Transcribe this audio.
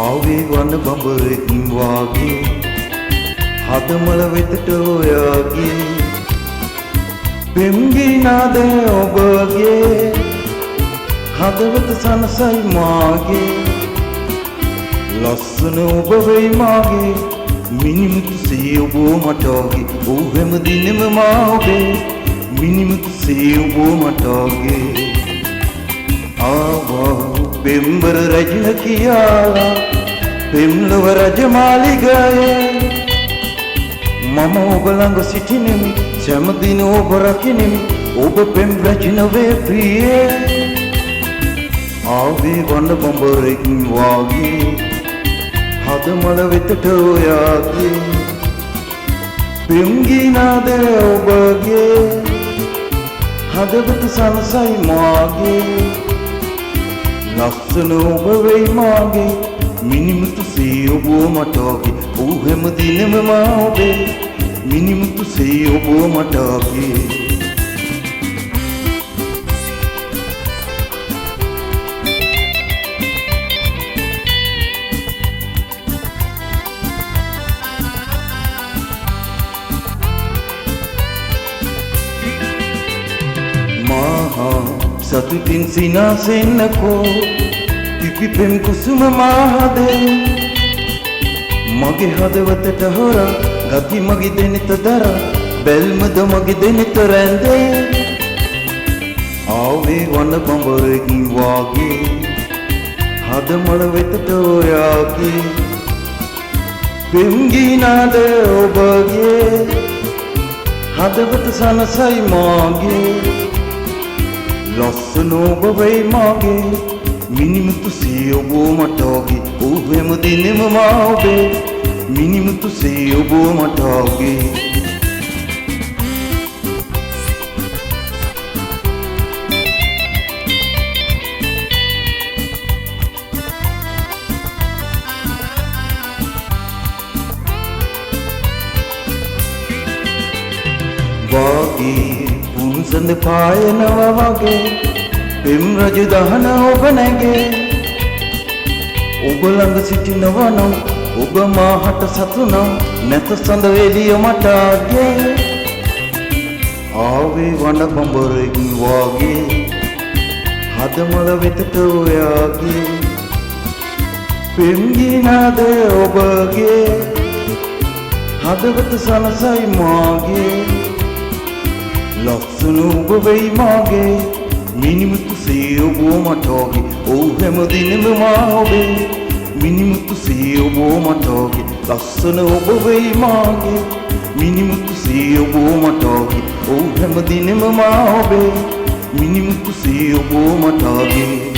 ආවේ වන බඹරකින් වාගේ හදමල වෙතට ඔයාගේ පෙම්ගී නාදය ඔබගේ හදවත සනසයි මාගේ ලස්සන ඔබ වෙයි මාගේ මිනිමුතු සේ ඔබ මට වගේ ඔව් හැමදිනෙම මා ඔබේ මිනිමුතු සේ ඔබ මට වගේ ආවා පෙම්බර රජන කියාලා පෙම්ලව රජමාලිගයේ මම ඔබ ළඟ සිටිනෙමි සෑමදින ඔබ රකිනෙමි ඔබ පෙම් රජන වේ ප්‍රියේ ආවේ වන බඹරකින් වාගේ හදමල වෙතට ඔයාගේ පෙම්ගී නාදය ඔබගේ හදවත සනසයි මාගේ ලස්සන ඔබ වෙයි මාගේ මිනිමුතු සේ ඔබ මට වගේ ඔව් හැමදිනෙම මා ඔබේ මිනිමුතු සේ ඔබ මට වගේ සතුටින් සිනාසෙන්නකෝ පිපි පෙම් කුසුම මාහදේ මගේ හදවතට හොරා ගති මගේ දෙනිත දරා බැල්මද මගේ දෙනිත රැඳේ ආවේ වන බඹරකින් වාගේ හදමල වෙතට ඔයාගේ පෙම්ගී නාදය ඔබගේ හදවත සනසයි මාගේ ලස්සන ඔබ වෙයි මාගේ මිනිමුතු සේ ඔබ මට වගේ ඔව් හැමදිනෙම මා ඔබේ මිනිමුතු සේ ඔබ මට වගේ වාගේ පුන්සඳ පායනවා වගේ පෙම් රජ දහන ඔබ නැගේ ඔබ ළඟ සිටිනවා නම් ඔබ මාහට සතු නම් නැත සඳ එළිය මට ආගේ ආවේ වන බඹරකින් වාගේ හදමල වෙතට ඔයාගේ පෙම්ගී නාදය ඔබගේ හදවත සනසයි මාගේ ලස්සන ඔබ වෙයි මාගේ මිනිමුතු සේ ඔබ මට වගේ ඔව් හැමදිනෙම මා ඔබේ මිනිමුතු සේ ඔබ මට වගේ ලස්සන ඔබ වෙයි මාගේ මිනිමුතු සේ ඔබ මට වගේ ඔව් හැමදිනෙම මා ඔබේ මිනිමුතු සේ ඔබ මට වගේ